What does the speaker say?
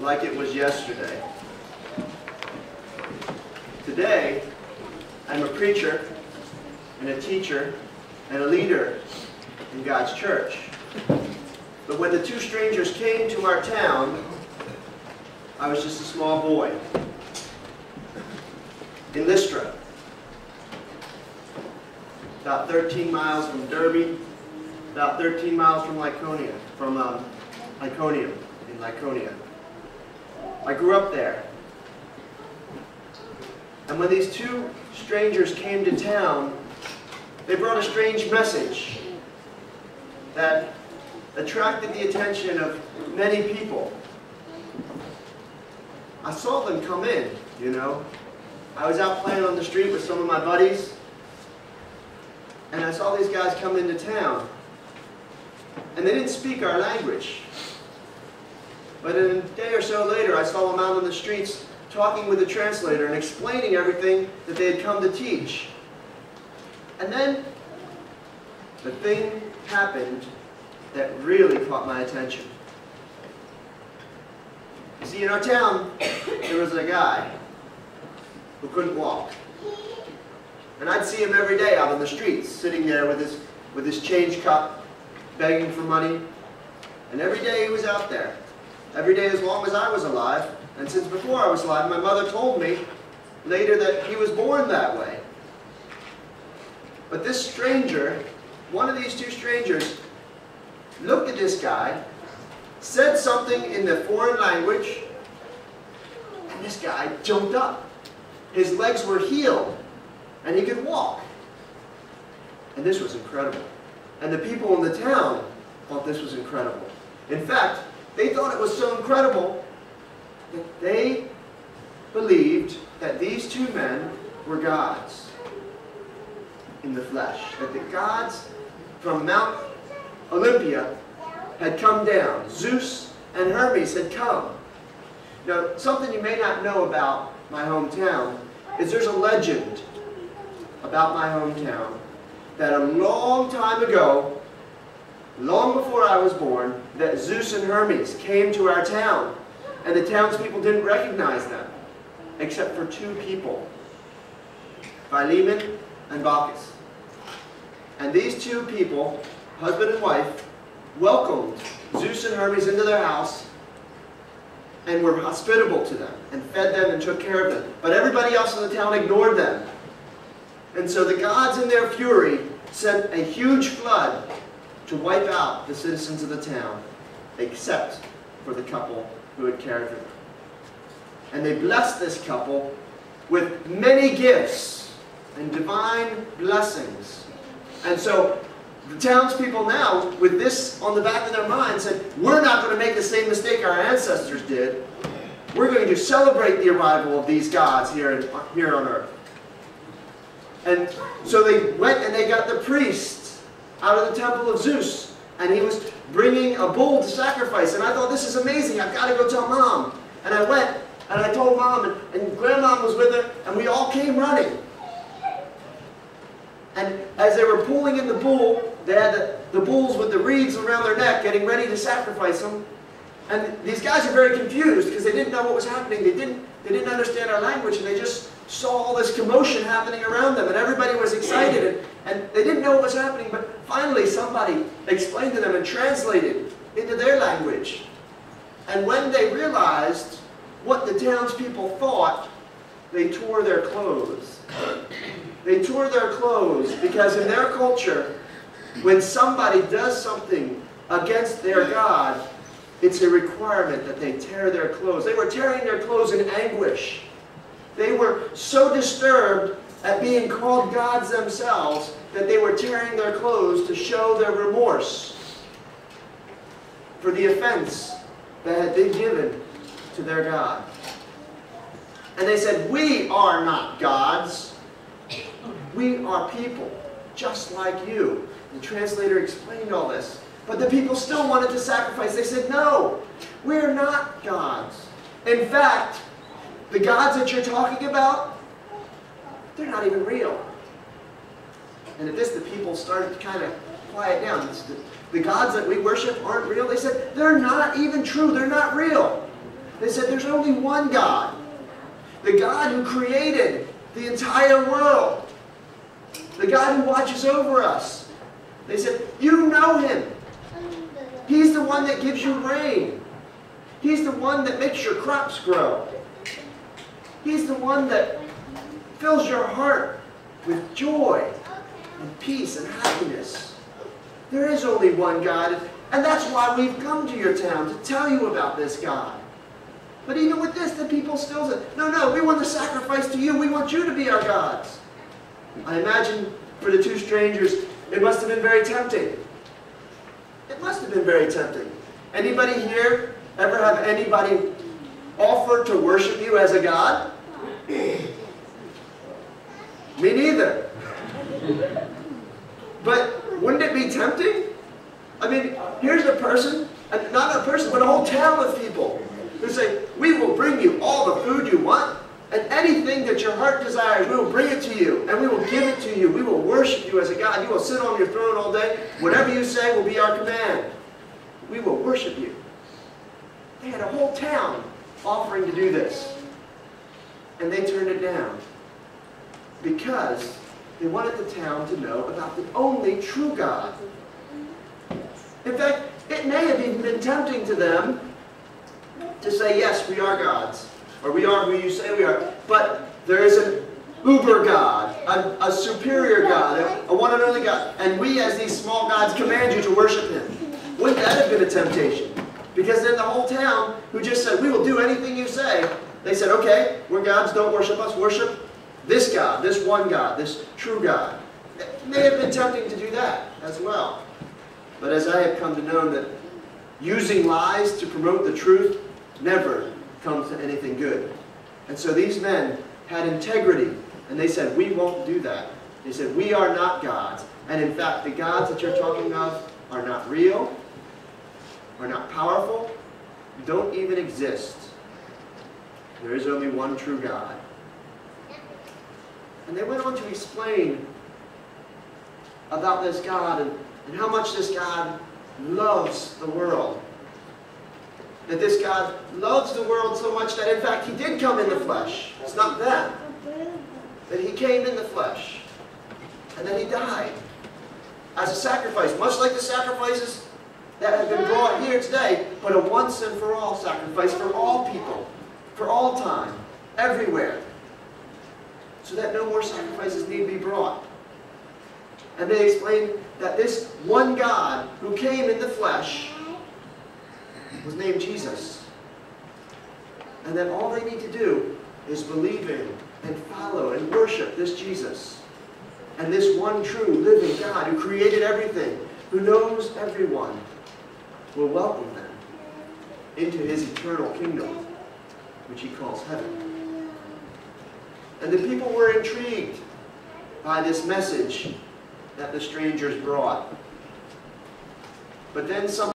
like it was yesterday. Today, I'm a preacher and a teacher and a leader in God's church. But when the two strangers came to our town, I was just a small boy in Lystra, about 13 miles from Derby, about 13 miles from Iconium, in Lyconia. I grew up there. And when these two strangers came to town, they brought a strange message that attracted the attention of many people. I saw them come in, you know. I was out playing on the street with some of my buddies, and I saw these guys come into town. And they didn't speak our language. But a day or so later, I saw them out on the streets talking with the translator and explaining everything that they had come to teach. And then the thing happened that really caught my attention. You see, in our town, there was a guy who couldn't walk. And I'd see him every day out on the streets, sitting there with his change cup, begging for money. And every day he was out there. Every day as long as I was alive. And since before I was alive, my mother told me later that he was born that way. But this stranger, one of these two strangers, looked at this guy, said something in the foreign language, and this guy jumped up. His legs were healed, and he could walk. And this was incredible. And the people in the town thought this was incredible. In fact, they thought it was so incredible that they believed that these two men were gods in the flesh. That the gods from Mount Olympia had come down. Zeus and Hermes had come. Now, something you may not know about my hometown is there's a legend about my hometown that a long time ago, long before I was born, that Zeus and Hermes came to our town, and the townspeople didn't recognize them, except for two people, Philemon and Bacchus. And these two people, husband and wife, welcomed Zeus and Hermes into their house and were hospitable to them and fed them and took care of them. But everybody else in the town ignored them. And so the gods in their fury sent a huge flood to wipe out the citizens of the town, except for the couple who had cared for them. And they blessed this couple with many gifts and divine blessings. And so the townspeople now, with this on the back of their mind, said, we're not going to make the same mistake our ancestors did. We're going to celebrate the arrival of these gods here on earth. And so they went and they got the priest out of the temple of Zeus. And he was bringing a bull to sacrifice. And I thought, this is amazing. I've got to go tell Mom. And I went and I told Mom, and Grandma was with her, and we all came running. And as they were pulling in the bull, they had the bulls with the reeds around their neck, getting ready to sacrifice them. And these guys are very confused because they didn't know what was happening. They didn't understand our language, and they just saw all this commotion happening around them, and everybody was excited, and they didn't know what was happening. But finally, somebody explained to them and translated into their language. And when they realized what the townspeople thought, they tore their clothes. They tore their clothes because in their culture, when somebody does something against their God, it's a requirement that they tear their clothes. They were tearing their clothes in anguish. They were so disturbed at being called gods themselves that they were tearing their clothes to show their remorse for the offense that had been given to their God. And they said, we are not gods. We are people, just like you. The translator explained all this. But the people still wanted to sacrifice. They said, no, we're not gods. In fact, the gods that you're talking about, they're not even real. And at this, the people started to kind of quiet down. The gods that we worship aren't real. They said, they're not even true. They're not real. They said there's only one God. The God who created the entire world. The God who watches over us. They said, you know Him. He's the one that gives you rain. He's the one that makes your crops grow. He's the one that fills your heart with joy and peace and happiness. There is only one God, and that's why we've come to your town, to tell you about this God. But even with this, the people still say, no, we want to sacrifice to you. We want you to be our gods. I imagine for the two strangers, it must have been very tempting. It must have been very tempting. Anybody here ever have anybody offer to worship you as a god? Me neither. But wouldn't it be tempting? I mean, here's a person, not a person, but a whole town of people who say, we will bring you all the food you want, and anything that your heart desires, we will bring it to you, and we will give it to you. We will worship you as a God. You will sit on your throne all day. Whatever you say will be our command. We will worship you. They had a whole town offering to do this. And they turned it down because they wanted the town to know about the only true God. In fact, it may have even been tempting to them to say, yes, we are gods, or we are who you say we are, but there is an uber God, a superior God, a one and only God, and we as these small gods command you to worship Him. Wouldn't that have been a temptation? Because then the whole town who just said, we will do anything you say, they said, okay, we're gods, don't worship us, worship this God, this one God, this true God. It may have been tempting to do that as well. But as I have come to know that using lies to promote the truth never comes to anything good. And so these men had integrity, and they said, we won't do that. They said, we are not gods. And in fact, the gods that you're talking of are not real, are not powerful, don't even exist. There is only one true God. And they went on to explain about this God and how much this God loves the world. That this God loves the world so much that in fact He did come in the flesh. It's not them. That He came in the flesh. And then He died as a sacrifice, much like the sacrifices that have been brought here today, but a once and for all sacrifice for all people, for all time, everywhere, so that no more sacrifices need be brought. And they explained that this one God who came in the flesh was named Jesus. And that all they need to do is believe in and follow and worship this Jesus. And this one true living God who created everything, who knows everyone, will welcome them into His eternal kingdom, which He calls heaven. And the people were intrigued by this message that the strangers brought. But then some